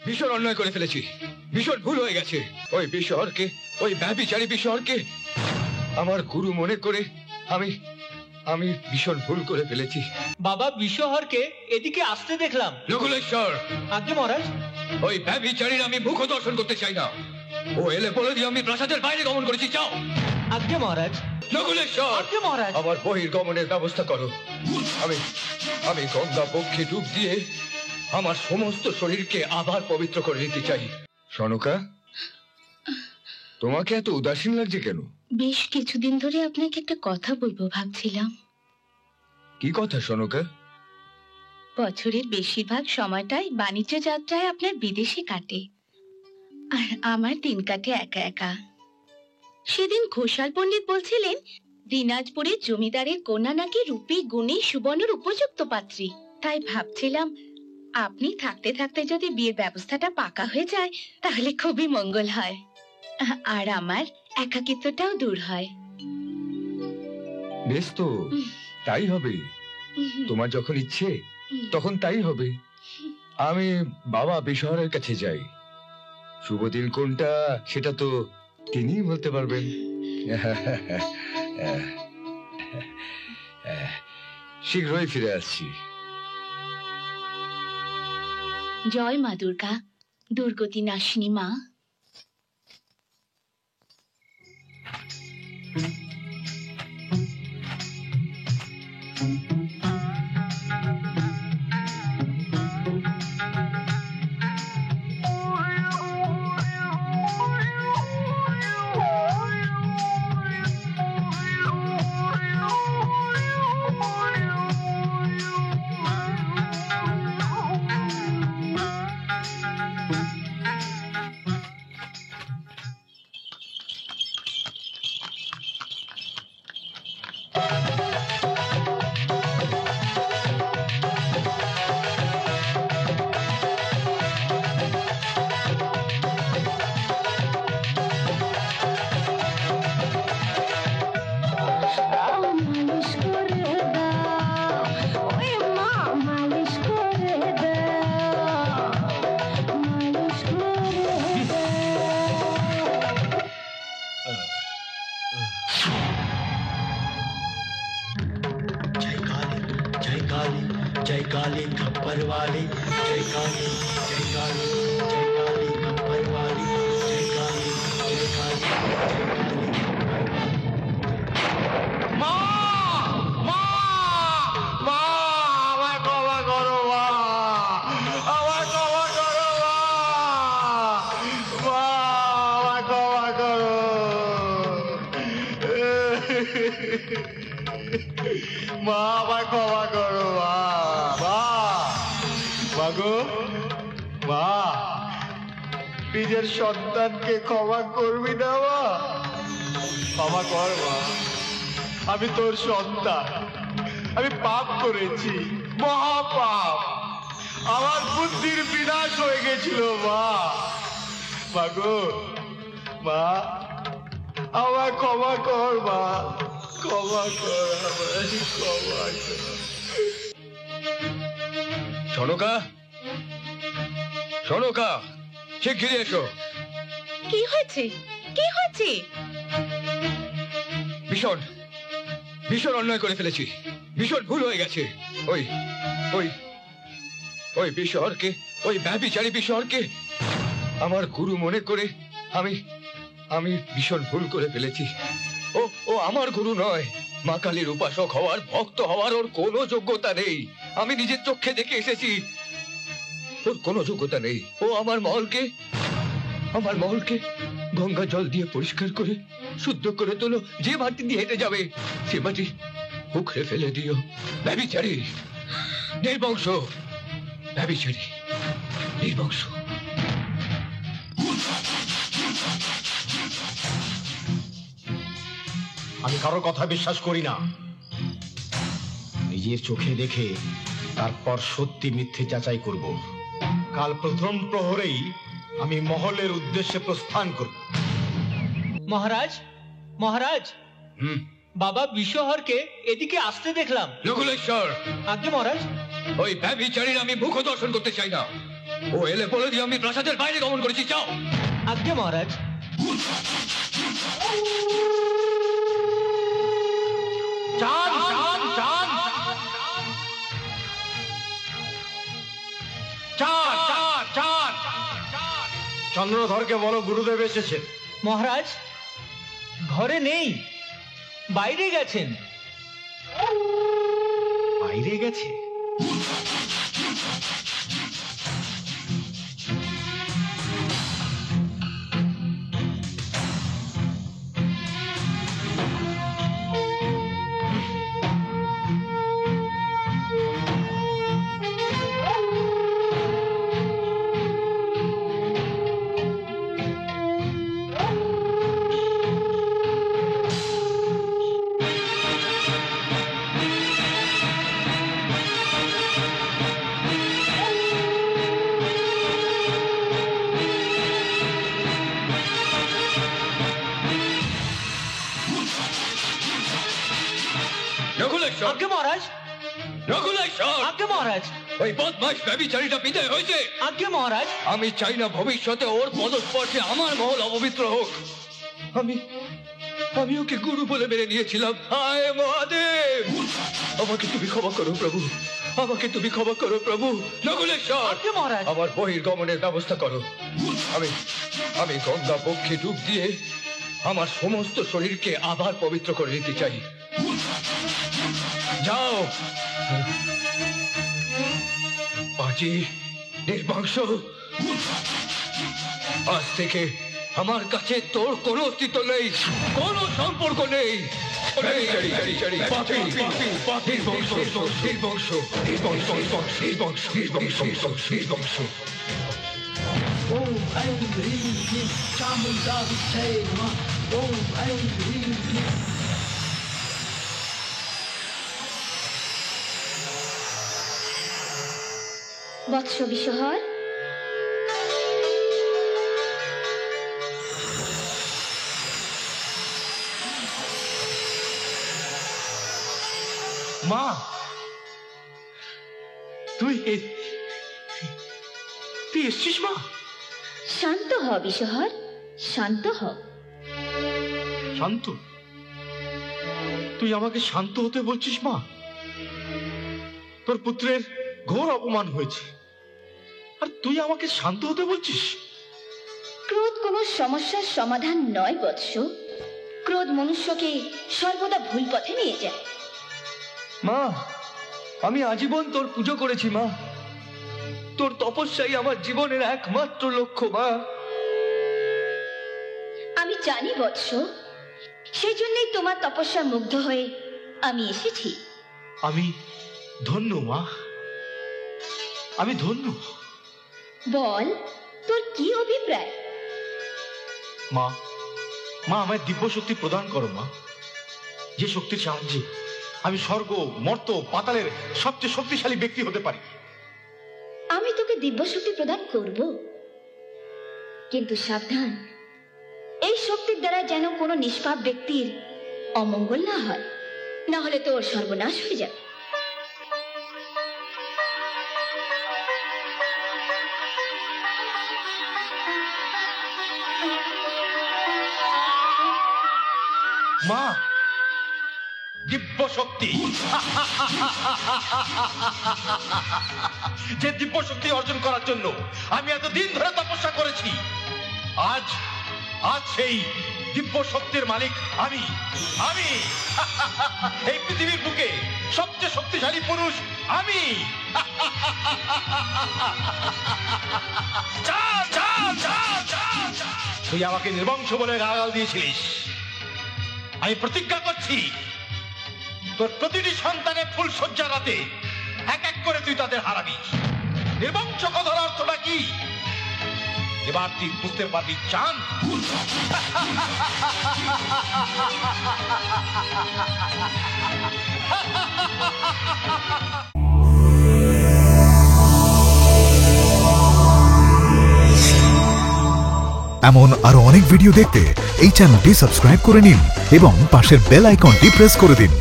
ভীষণ অন্যায় করে ফেলেছি, ভীষণ ভুল হয়ে গেছে। ওই বিশহরকে, ওই ব্যভিচারী বিশহরকে আমার গুরু মনে করে আমি আমি ভীষণ ভুল করে ফেলেছি। বাবা বিশহরকে এদিকে আসতে দেখলাম। নকুলেশ্বর, আজ্ঞে মহারাজ। ওই ব্যভিচারীর আমি মুখ দর্শন করতে চাই না। ও এলে বলে দিয়ে আমি প্রাসাদের বাইরে গমন করেছি। যাও। আজ্ঞে মহারাজ। নকুলেশ্বর, আজ্ঞে মহারাজ। আমার বহির্গমনের ব্যবস্থা করো। আমি আমি গঙ্গা পক্ষে ডুব দিয়ে আমার সমস্ত শরীরকে আবার পবিত্র করে নিতে চাই। সনকা, তোমাকে এত উদাসীন লাগছে কেন? বেশ কিছুদিন ধরে আপনাকে একটা কথা বলবো ভাবছিলাম। কি কথা সনকা? বছরের বেশিরভাগ সময়টাই বাণিজ্য যাত্রায় আপনার বিদেশে কাটে, আর আমার দিন কাটে একা একা। সেদিন ঘোষাল পণ্ডিত বলছিলেন দিনাজপুরের জমিদারের কন্যা নাকি রূপী গুণী সুবর্ণের উপযুক্ত পাত্রী। তাই ভাবছিলাম আপনি থাকতে থাকতে যদি বিয়ের ব্যবস্থাটা পাকা হয়ে যায় তাহলে খুবই মঙ্গল হয়, আর আমার একাকিত্বটাও দূর হয়। বেশ, তো তাই হবে। তোমার যখন ইচ্ছে তখন তাই হবে। আমি বাবা বিশহরের কাছে যাই। শুভ দিন কোনটা সেটা তো তিনিই বলতে পারবেন। শীঘ্রই ফিরে আসছি। জয় মা দুর্গা, দুর্গতি নাশিনী মা। जय काली खप्पर वाली, जय काली, जय काली, जय काली खप्पर वाली, जय काली, जय काली, जय काली। माँ, माँ, माँ, আমায় ক্ষমা করো মা, আমায় ক্ষমা করো মা, মা, আমায় ক্ষমা করো। মা, আমায় ক্ষমা করো মা, মা, মা গো, মা, নিজের সন্তানকে ক্ষমা করবি না মা? ক্ষমা কর মা, আমি তোর সন্তান, আমি পাপ করেছি, মহাপাপ, আমার বুদ্ধির বিনাশ হয়ে গেছিল মা। মা গো, মা, আমায় ক্ষমা কর মা, ক্ষমা কর, আমায় ক্ষমা কর। সনকা, সনকা, শিগগিরই এসো। কি হয়েছে, কি হয়েছে? ভীষণ ভীষণ অন্যায় করে ফেলেছি, ভীষণ ভুল হয়ে গেছে। ওই ওই ওই বিশহরকে, ওই ব্যভিচারী বিশহরকে আমার গুরু মনে করে আমি আমি ভীষণ ভুল করে ফেলেছি। ও ও আমার গুরু নয়। মা কালীর উপাসক হওয়ার, ভক্ত হওয়ার ওর কোনো যোগ্যতা নেই। আমি নিজের চোখে দেখে এসেছি, ওর কোনো যোগ্যতা নেই। ও আমার মহলকে গঙ্গা জল দিয়ে পরিষ্কার করে শুদ্ধ করে তোলো। যে মাটি দিয়ে হেঁটে যাবে সে মাটি উখড়ে ফেলে দিও। ব্যভিচারী, নির্বংশ, ব্যভিচারী, নির্বংশ। আমি কারোর কথা বিশ্বাস করি না, নিজের চোখে দেখে তারপর সত্যি মিথ্যে যাচাই করব। কাল প্রথম প্রহরেই আমি মহলের উদ্দেশ্যে প্রস্থান করব। মহারাজ, মহারাজ, বাবা বিশহরকে এদিকে আসতে দেখলাম। নকুলেশ্বর, আজ্ঞে মহারাজ। ওই ব্যভিচারীর আমি মুখ দর্শন করতে চাই না। ও এলে বলে দিয়ে আমি প্রাসাদের বাইরে গমন করেছি, যাও। আজ্ঞে মহারাজ। চন্দ্রধরকে বলো গুরুদেব এসেছে। মহারাজ ঘরে নেই, বাইরে গেছেন। বাইরে গেছে? আজ্ঞে মহারাজ। আজ্ঞে মহারাজ। ওই বদমাশ ব্যভিচারীটা বিদায় হয়েছে। আজ্ঞে মহারাজ। আমি চাই না ভবিষ্যতে ওর পদস্পর্শে আমার মহল অপবিত্র হোক। আমি ওকে গুরু বলে মেনে নিয়েছিলাম। হায় মহাদেব, আমাকে তুমি ক্ষমা করো প্রভু, আমাকে তুমি ক্ষমা করো প্রভু। নকুলেশ্বর, আজ্ঞে মহারাজ। আমার বহির্গমনের ব্যবস্থা করো। আমি গঙ্গা বক্ষে ডুব দিয়ে আমার সমস্ত শরীরকে আবার পবিত্র করে নিতে চাই। যাও। পাজি নির্বংশ, আজ থেকে আমার কাছে তোর কোনো অস্তিত্ব নেই, কোনো সম্পর্ক নেই। ओम ऐं ह्रीं क्लीं चामुण्डा विद्महे नमः। ओम ऐं ह्रीं क्लीं। বৎস বিশহর, মা, তুই এসছিস মা? শান্ত হ বিশহর, শান্ত হ। শান্ত? তুই আমাকে শান্ত হতে বলছিস মা? তোর পুত্রের ঘোর অপমান হয়েছে, আর তুই আমাকে শান্ত হতে বলছিস? ক্রোধ কোনো সমস্যার সমাধান নয় বৎস। ক্রোধ মনুষ্যকে সর্বদা ভুল পথে নিয়ে যায়। মা, আমি আজীবন তোর পুজো করেছি মা। তোর তপস্যাই আমার জীবনের একমাত্র লক্ষ্য মা। আমি জানি বৎস, সেই জন্যই তোমার তপস্যা মুগ্ধ হয়ে আমি এসেছি। আমি ধন্য মা, আমি ধন্য। বল, তোর কি অভিপ্রায়? মা, আমায় দিব্য শক্তি প্রদান করো মা, যে শক্তির সাহায্যে আমি স্বর্গ, মর্ত, পাতালের সবচেয়ে শক্তিশালী ব্যক্তি হতে পারি। আমি তোকে দিব্য শক্তি প্রদান করব, কিন্তু সাবধান, এই শক্তির দ্বারা যেন কোনো নিষ্পাপ ব্যক্তির অমঙ্গল না হয়, না হলে তোর সর্বনাশ হয়ে যাবে। মা, দিব্য শক্তি, যে দিব্য শক্তি অর্জন করার জন্য আমি এতদিন ধরে তপস্যা করেছি, আজ সেই দিব্য শক্তির মালিক আমি। এই পৃথিবীর বুকে সবচেয়ে শক্তিশালী পুরুষ আমি। তুই আমাকে নির্বংশ বলে গালাগাল দিয়েছিলিস। আমি প্রতিজ্ঞা করছি, তোর প্রতিটি সন্তানের ফুল শয্যা রাতে এক এক করে তুই তাদের হারাবি। নির্বংশ কথার অর্থটা কি এবার তুই বুঝতে পারবি চাঁদ। এমন আরো অনেক ভিডিও দেখতে এই চ্যানেলটি সাবস্ক্রাইব করে নিন এবং পাশের বেল আইকনটি প্রেস করে দিন।